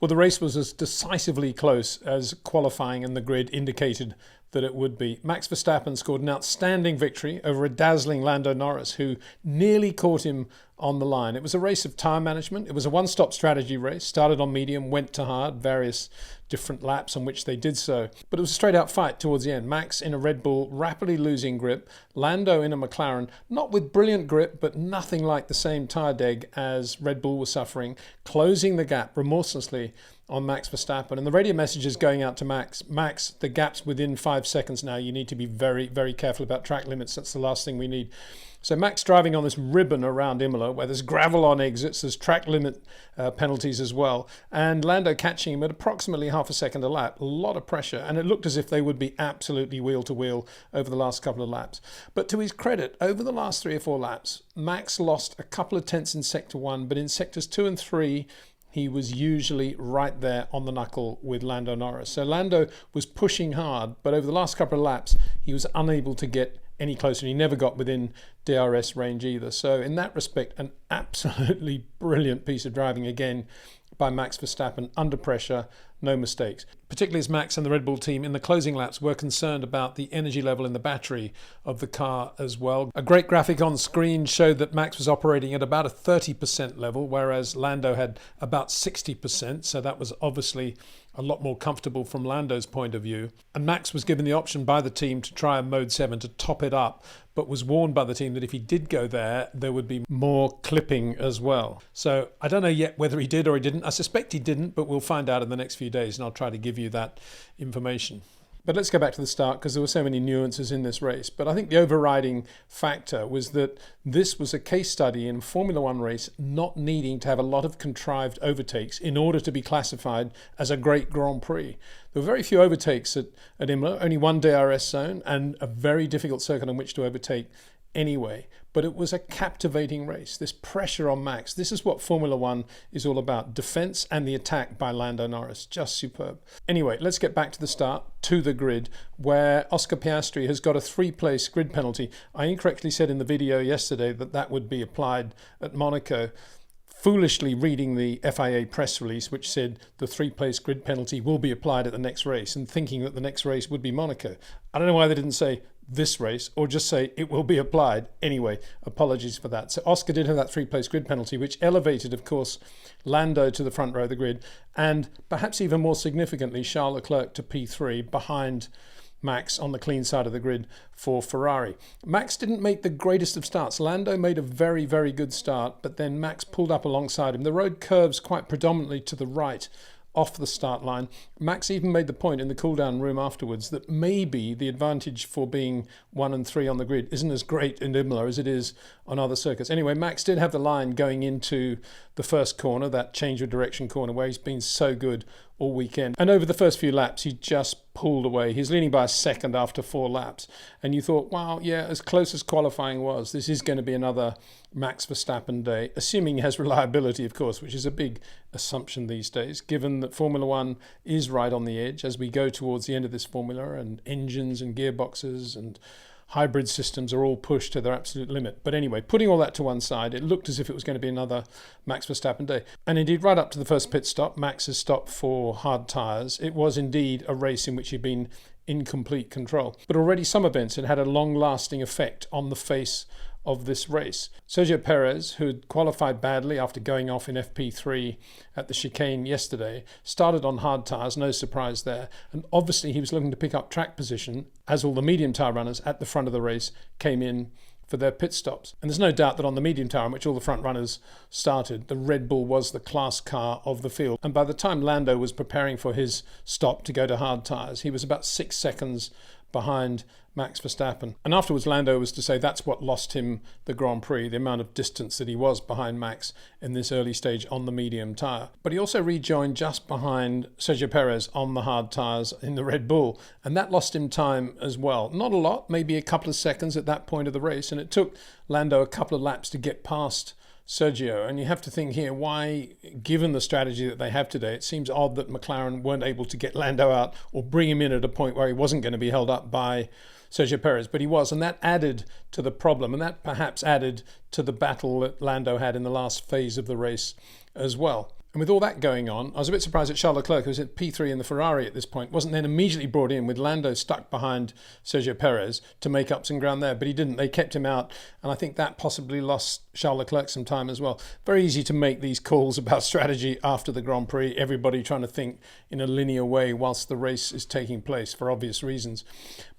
Well, the race was as decisively close as qualifying and the grid indicated that it would be. Max Verstappen scored an outstanding victory over a dazzling Lando Norris, who nearly caught him on the line. It was a race of tyre management. It was a one-stop strategy race. Started on medium, went to hard, various different laps on which they did so. But it was a straight-out fight towards the end. Max in a Red Bull, rapidly losing grip. Lando in a McLaren, not with brilliant grip, but nothing like the same tyre deg as Red Bull was suffering, closing the gap remorselessly on Max Verstappen. And the radio messages going out to Max, the gap's within 5 seconds now. You need to be very, very careful about track limits. That's the last thing we need. So Max driving on this ribbon around Imola, where there's gravel on exits, there's track limit penalties as well, and Lando catching him at approximately half a second a lap. A lot of pressure, and it looked as if they would be absolutely wheel to wheel over the last couple of laps. But to his credit, over the last 3 or 4 laps, Max lost a couple of tenths in sector 1, but in sectors 2 and 3, he was usually right there on the knuckle with Lando Norris. So Lando was pushing hard, but over the last couple of laps, he was unable to get any closer. He never got within DRS range either. So in that respect, an absolutely brilliant piece of driving again by Max Verstappen under pressure, no mistakes. Particularly as Max and the Red Bull team in the closing laps were concerned about the energy level in the battery of the car as well. A great graphic on screen showed that Max was operating at about a 30% level, whereas Lando had about 60%. So that was obviously a lot more comfortable from Lando's point of view. And Max was given the option by the team to try a Mode 7 to top it up, but was warned by the team that if he did go there would be more clipping as well. So I don't know yet whether he did or he didn't. I suspect he didn't, but we'll find out in the next few days, and I'll try to give you that information. But let's go back to the start, because there were so many nuances in this race. But I think the overriding factor was that this was a case study in Formula One race not needing to have a lot of contrived overtakes in order to be classified as a great Grand Prix. There were very few overtakes at Imola, only one DRS zone and a very difficult circuit on which to overtake anyway. But it was a captivating race. This pressure on Max, this is what Formula One is all about. Defense and the attack by Lando Norris, just superb. Anyway, let's get back to the start, to the grid, where Oscar Piastri has got a 3-place grid penalty. I incorrectly said in the video yesterday that would be applied at Monaco. Foolishly reading the FIA press release, which said the 3-place grid penalty will be applied at the next race, and thinking that the next race would be Monaco. I don't know why they didn't say this race, or just say it will be applied. Anyway, apologies for that. So Oscar did have that 3-place grid penalty, which elevated, of course, Lando to the front row of the grid, and perhaps even more significantly, Charles Leclerc to P3 behind Max on the clean side of the grid for Ferrari. Max didn't make the greatest of starts. Lando made a very, very good start, but then Max pulled up alongside him. The road curves quite predominantly to the right off the start line. Max even made the point in the cool-down room afterwards that maybe the advantage for being 1 and 3 on the grid isn't as great in Imola as it is on other circuits. Anyway, Max did have the line going into the first corner, that change of direction corner, where he's been so good all weekend. And over the first few laps, he just pulled away. He's leading by a second after 4 laps. And you thought, wow, yeah, as close as qualifying was, this is going to be another Max Verstappen day, assuming he has reliability, of course, which is a big assumption these days, given that Formula One is right on the edge as we go towards the end of this formula, and engines and gearboxes and hybrid systems are all pushed to their absolute limit. But anyway, putting all that to one side, it looked as if it was going to be another Max Verstappen day. And indeed, right up to the first pit stop, Max's stop for hard tyres, it was indeed a race in which he'd been in complete control. But already some events had had a long-lasting effect on the face of this race. Sergio Perez, who had qualified badly after going off in FP3 at the chicane yesterday, started on hard tyres, no surprise there. And obviously he was looking to pick up track position as all the medium tyre runners at the front of the race came in for their pit stops. And there's no doubt that on the medium tyre, on which all the front runners started, the Red Bull was the class car of the field. And by the time Lando was preparing for his stop to go to hard tyres, he was about 6 seconds behind Max Verstappen. And afterwards, Lando was to say that's what lost him the Grand Prix, the amount of distance that he was behind Max in this early stage on the medium tyre. But he also rejoined just behind Sergio Perez on the hard tyres in the Red Bull, and that lost him time as well. Not a lot, maybe a couple of seconds at that point of the race, and it took Lando a couple of laps to get past Sergio. And you have to think here, why, given the strategy that they have today, it seems odd that McLaren weren't able to get Lando out or bring him in at a point where he wasn't going to be held up by Sergio Perez, but he was, and that added to the problem, and that perhaps added to the battle that Lando had in the last phase of the race as well. And with all that going on, I was a bit surprised that Charles Leclerc, who was at P3 in the Ferrari at this point, wasn't then immediately brought in with Lando stuck behind Sergio Perez to make up some ground there. But he didn't. They kept him out. And I think that possibly lost Charles Leclerc some time as well. Very easy to make these calls about strategy after the Grand Prix. Everybody trying to think in a linear way whilst the race is taking place for obvious reasons.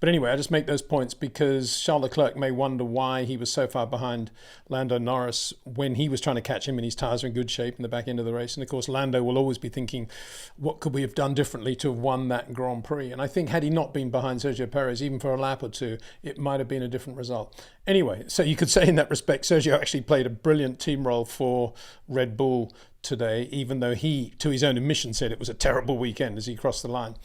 But anyway, I just make those points because Charles Leclerc may wonder why he was so far behind Lando Norris when he was trying to catch him and his tyres were in good shape in the back end of the race. And of course, Lando will always be thinking, what could we have done differently to have won that Grand Prix? And I think had he not been behind Sergio Perez, even for a lap or two, it might have been a different result. Anyway, so you could say in that respect, Sergio actually played a brilliant team role for Red Bull today, even though he, to his own admission, said it was a terrible weekend as he crossed the line.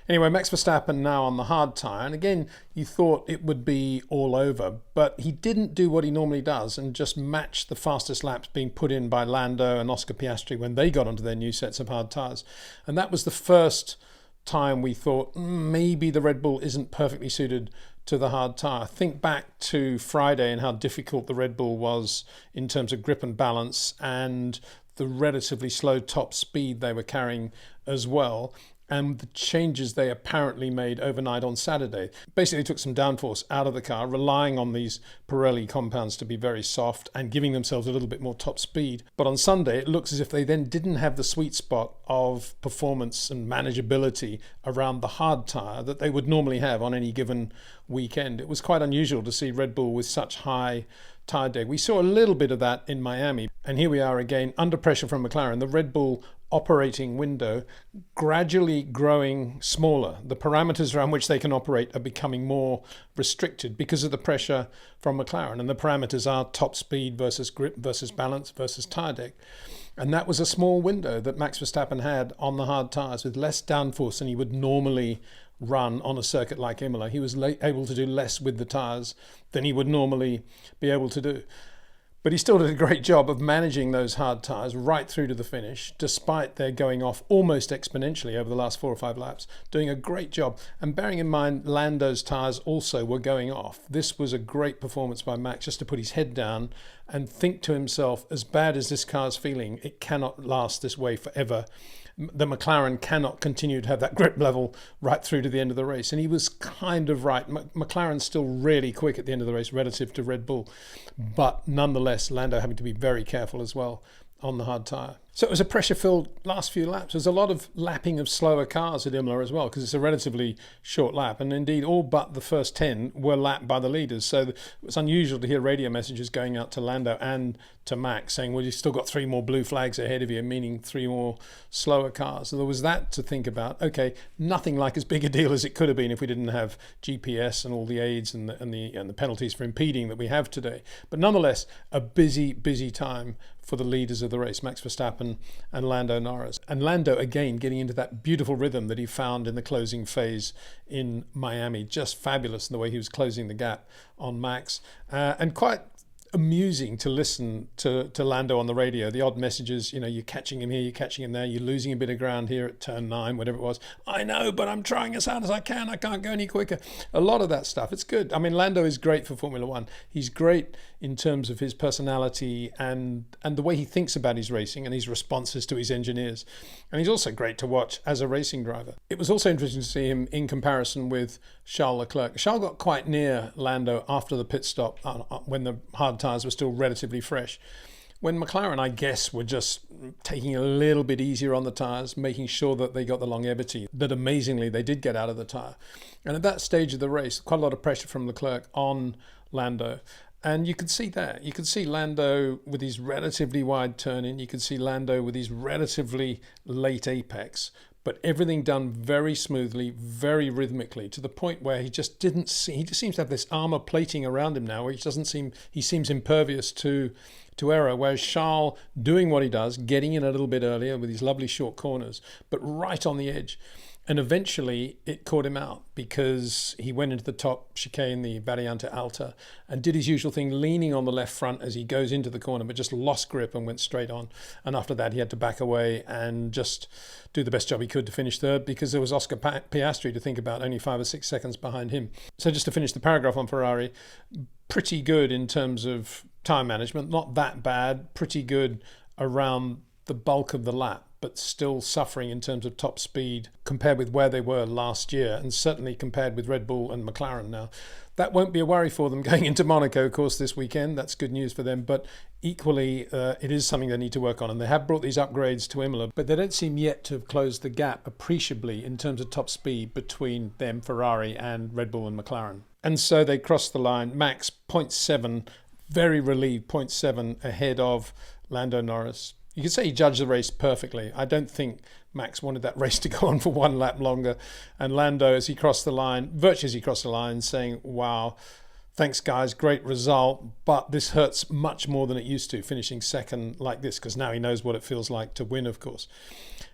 Anyway, Max Verstappen now on the hard tyre. And again, you thought it would be all over, but he didn't do what he normally does and just match the fastest laps being put in by Lando and Oscar Piastri when they got onto their new sets of hard tyres. And that was the first time we thought maybe the Red Bull isn't perfectly suited to the hard tyre. Think back to Friday and how difficult the Red Bull was in terms of grip and balance and the relatively slow top speed they were carrying as well, and the changes they apparently made overnight on Saturday. Basically took some downforce out of the car, relying on these Pirelli compounds to be very soft and giving themselves a little bit more top speed. But on Sunday, it looks as if they then didn't have the sweet spot of performance and manageability around the hard tyre that they would normally have on any given weekend. It was quite unusual to see Red Bull with such high tyre deg. We saw a little bit of that in Miami, and here we are again under pressure from McLaren. The Red Bull operating window gradually growing smaller. The parameters around which they can operate are becoming more restricted because of the pressure from McLaren, and the parameters are top speed versus grip versus balance versus tyre deg. And that was a small window that Max Verstappen had on the hard tyres with less downforce than he would normally run on a circuit like Imola. He was able to do less with the tyres than he would normally be able to do. But he still did a great job of managing those hard tyres right through to the finish, despite their going off almost exponentially over the last 4 or 5 laps, doing a great job. And bearing in mind, Lando's tyres also were going off. This was a great performance by Max, just to put his head down and think to himself, as bad as this car's feeling, it cannot last this way forever. The McLaren cannot continue to have that grip level right through to the end of the race. And he was kind of right. McLaren's still really quick at the end of the race relative to Red Bull. But nonetheless, Lando having to be very careful as well on the hard tyre. So it was a pressure-filled last few laps. There's a lot of lapping of slower cars at Imola as well, because it's a relatively short lap. And indeed, all but the first 10 were lapped by the leaders. So it was unusual to hear radio messages going out to Lando and to Max saying, well, you've still got 3 more blue flags ahead of you, meaning 3 more slower cars. So there was that to think about. Okay, nothing like as big a deal as it could have been if we didn't have GPS and all the aids and the penalties for impeding that we have today. But nonetheless, a busy time for the leaders of the race, Max Verstappen and Lando Norris. And Lando, again, getting into that beautiful rhythm that he found in the closing phase in Miami. Just fabulous in the way he was closing the gap on Max. And quite amusing to listen to Lando on the radio. The odd messages, you're catching him here, you're catching him there, you're losing a bit of ground here at turn 9, whatever it was. I know, but I'm trying as hard as I can. I can't go any quicker. A lot of that stuff. It's good. I mean, Lando is great for Formula One. He's great in terms of his personality and the way he thinks about his racing and his responses to his engineers. And he's also great to watch as a racing driver. It was also interesting to see him in comparison with Charles Leclerc. Charles got quite near Lando after the pit stop when the hard tyres were still relatively fresh. When McLaren, I guess, were just taking a little bit easier on the tyres, making sure that they got the longevity that amazingly they did get out of the tyre. And at that stage of the race, quite a lot of pressure from Leclerc on Lando. And you could see that. You could see Lando with his relatively wide turn-in. You could see Lando with his relatively late apex. But everything done very smoothly, very rhythmically, to the point where he just seems to have this armor plating around him now, where he seems impervious to error. Whereas Charles, doing what he does, getting in a little bit earlier with his lovely short corners, but right on the edge. And eventually it caught him out because he went into the top chicane, the Variante Alta, and did his usual thing, leaning on the left front as he goes into the corner, but just lost grip and went straight on. And after that, he had to back away and just do the best job he could to finish third, because there was Oscar Piastri to think about, only 5 or 6 seconds behind him. So just to finish the paragraph on Ferrari, pretty good in terms of time management, not that bad, pretty good around the bulk of the lap, but still suffering in terms of top speed compared with where they were last year, and certainly compared with Red Bull and McLaren now. That won't be a worry for them going into Monaco, of course, this weekend. That's good news for them. But equally, it is something they need to work on. And they have brought these upgrades to Imola, but they don't seem yet to have closed the gap appreciably in terms of top speed between them, Ferrari, and Red Bull and McLaren. And so they crossed the line. Max, 0.7, very relieved, 0.7 ahead of Lando Norris. You could say he judged the race perfectly. I don't think Max wanted that race to go on for one lap longer. And Lando, as he crossed the line, virtually as he crossed the line, saying, wow, thanks guys, great result, but this hurts much more than it used to, finishing second like this, because now he knows what it feels like to win, of course.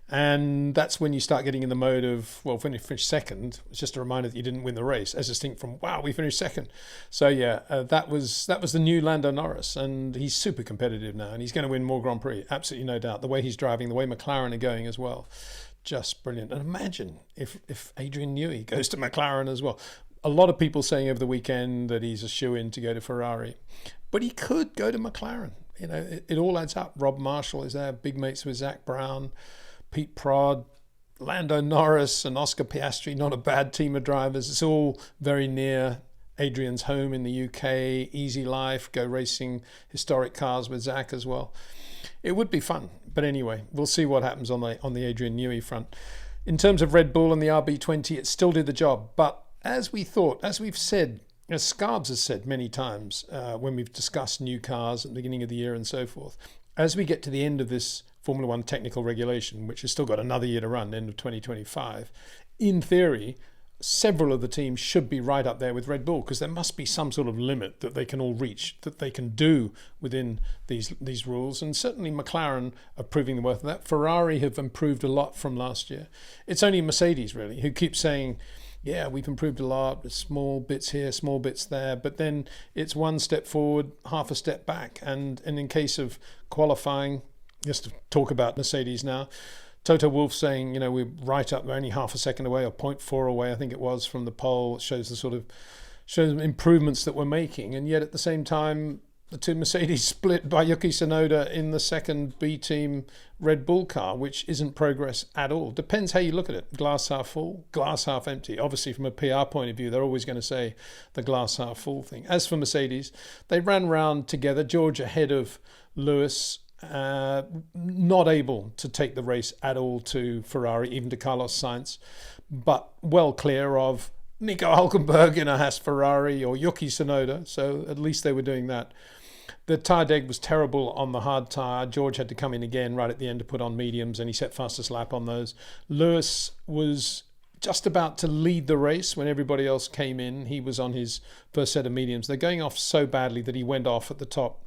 And that's when you start getting in the mode of, well, when you finish second, it's just a reminder that you didn't win the race, as distinct from, wow, we finished second. So yeah, that was the new Lando Norris, and he's super competitive now, and he's going to win more Grand Prix, absolutely no doubt. The way he's driving, the way McLaren are going as well, just brilliant. And imagine if Adrian Newey goes to McLaren as well. A lot of people saying over the weekend that he's a shoo-in to go to Ferrari, but he could go to McLaren. You know, it all adds up. Rob Marshall is there, big mates with Zach Brown, Pete Prod, Lando Norris and Oscar Piastri, not a bad team of drivers. It's all very near Adrian's home in the UK, easy life, go racing historic cars with Zach as well. It would be fun. But anyway, we'll see what happens on the Adrian Newey front. In terms of Red Bull and the RB20, it still did the job. But as we thought, as we've said, as Scarbs has said many times when we've discussed new cars at the beginning of the year and so forth, as we get to the end of this Formula One technical regulation, which has still got another year to run, end of 2025, in theory, several of the teams should be right up there with Red Bull, because there must be some sort of limit that they can all reach, that they can do within these rules. And certainly McLaren are proving the worth of that. Ferrari have improved a lot from last year. It's only Mercedes, really, who keeps saying, yeah, we've improved a lot, small bits here, small bits there, but then it's one step forward, half a step back. And in case of qualifying, just to talk about Mercedes now, Toto Wolff saying, you know, we're right up, we're only half a second away, or 0.4 away, I think it was, from the pole. It shows the improvements that we're making. And yet at the same time, the two Mercedes split by Yuki Tsunoda in the second B team Red Bull car, which isn't progress at all. Depends how you look at it. Glass half full, glass half empty. Obviously, from a PR point of view, they're always going to say the glass half full thing. As for Mercedes, they ran round together, George ahead of Lewis, not able to take the race at all to Ferrari, even to Carlos Sainz, but well clear of Nico Hülkenberg in a Haas Ferrari or Yuki Tsunoda, so at least they were doing that. The tyre deg was terrible on the hard tyre. George had to come in again right at the end to put on mediums, and he set fastest lap on those. Lewis was just about to lead the race when everybody else came in. He was on his first set of mediums. They're going off so badly that he went off at the top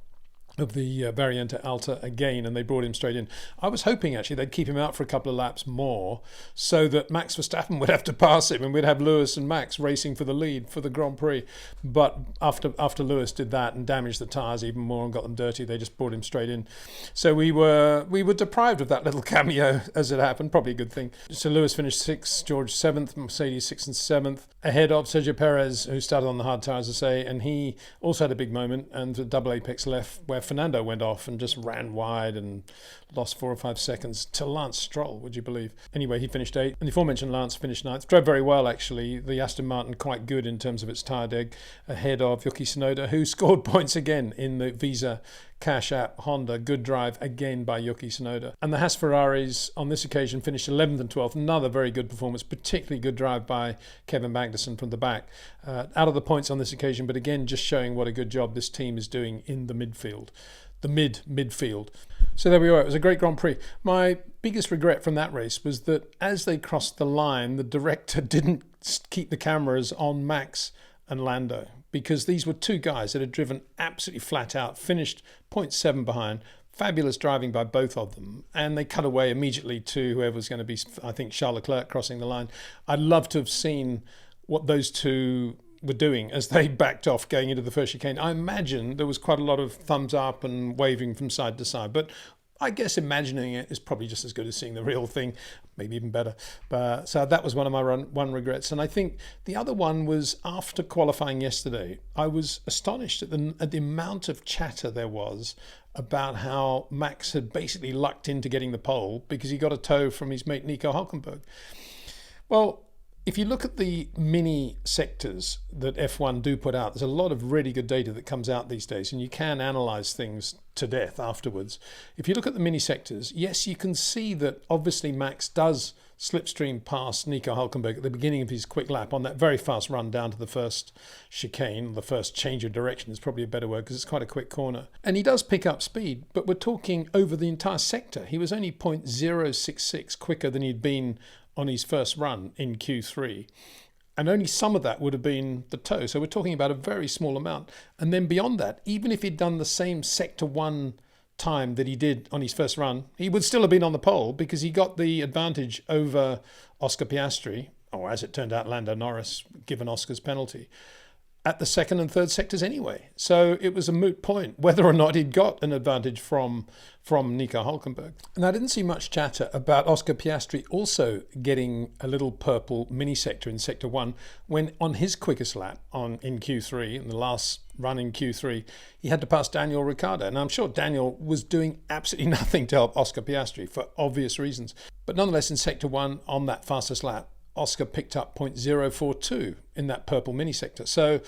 of the Variante Alta again, and they brought him straight in. I was hoping actually they'd keep him out for a couple of laps more so that Max Verstappen would have to pass him and we'd have Lewis and Max racing for the lead for the Grand Prix. But after Lewis did that and damaged the tyres even more and got them dirty, they just brought him straight in. So we were deprived of that little cameo as it happened, probably a good thing. So Lewis finished 6th, George 7th, Mercedes 6th and 7th, ahead of Sergio Perez, who started on the hard tyres, as I say, and he also had a big moment, and the double apex left where Fernando went off and just ran wide and lost 4 or 5 seconds to Lance Stroll, would you believe? Anyway, he finished 8th, and the aforementioned Lance finished 9th. Drove very well, actually. The Aston Martin quite good in terms of its tyre deg, ahead of Yuki Tsunoda, who scored points again in the Visa Cash App Honda. Good drive again by Yuki Tsunoda. And the Haas Ferraris on this occasion finished 11th and 12th. Another very good performance, particularly good drive by Kevin Magnussen from the back. Out of the points on this occasion, but again, just showing what a good job this team is doing in the midfield. The midfield. So there we are. It was a great Grand Prix. My biggest regret from that race was that as they crossed the line, the director didn't keep the cameras on Max and Lando, because these were two guys that had driven absolutely flat out, finished 0.7 behind, fabulous driving by both of them, and they cut away immediately to whoever was going to be, I think, Charles Leclerc crossing the line. I'd love to have seen what those two were doing as they backed off going into the first chicane. I imagine there was quite a lot of thumbs up and waving from side to side, but I guess imagining it is probably just as good as seeing the real thing, maybe even better. But so that was one of my one regrets. And I think the other one was after qualifying yesterday, I was astonished at the amount of chatter there was about how Max had basically lucked into getting the pole because he got a tow from his mate Nico Hülkenberg. Well, if you look at the mini sectors that F1 do put out, there's a lot of really good data that comes out these days, and you can analyze things to death afterwards. If you look at the mini sectors, yes, you can see that obviously Max does slipstream past Nico Hülkenberg at the beginning of his quick lap on that very fast run down to the first chicane. The first change of direction is probably a better word because it's quite a quick corner. And he does pick up speed, but we're talking over the entire sector. He was only 0.066 quicker than he'd been on his first run in Q3. And only some of that would have been the tow. So we're talking about a very small amount. And then beyond that, even if he'd done the same Sector 1 time that he did on his first run, he would still have been on the pole because he got the advantage over Oscar Piastri, or as it turned out, Lando Norris, given Oscar's penalty, at the second and third sectors anyway. So it was a moot point whether or not he'd got an advantage from Nico Hülkenberg. And I didn't see much chatter about Oscar Piastri also getting a little purple mini sector in Sector 1 when on his quickest lap in Q3, in the last run in Q3, he had to pass Daniel Ricciardo. And I'm sure Daniel was doing absolutely nothing to help Oscar Piastri for obvious reasons. But nonetheless, in Sector 1, on that fastest lap, Oscar picked up 0.042 in that purple mini sector. So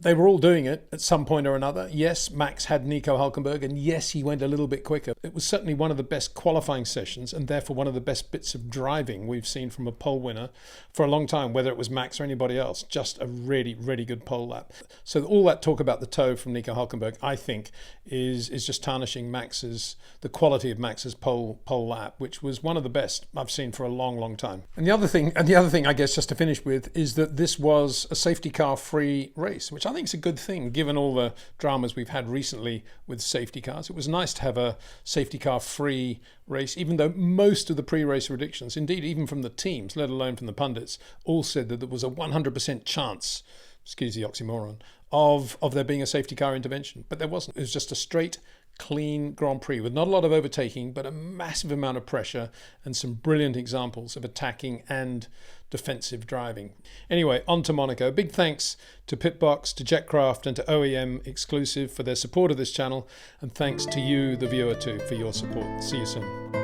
they were all doing it at some point or another. Yes, Max had Nico Hülkenberg, and yes, he went a little bit quicker. It was certainly one of the best qualifying sessions and therefore one of the best bits of driving we've seen from a pole winner for a long time, whether it was Max or anybody else. Just a really, really good pole lap. So all that talk about the tow from Nico Hülkenberg, I think, is just tarnishing the quality of Max's pole lap, which was one of the best I've seen for a long, long time. And the other thing, I guess, just to finish with, is that this was a safety car free race, which I think is a good thing given all the dramas we've had recently with safety cars. It was nice to have a safety car free race, even though most of the pre-race predictions, indeed even from the teams, let alone from the pundits, all said that there was a 100% chance, excuse the oxymoron, of there being a safety car intervention. But there wasn't. It was just a straight, clean Grand Prix with not a lot of overtaking, but a massive amount of pressure and some brilliant examples of attacking and defensive driving. Anyway, on to Monaco. Big thanks to Pitbox, to Jetcraft and to OEM Exclusive for their support of this channel, and thanks to you, the viewer, too, for your support. See you soon.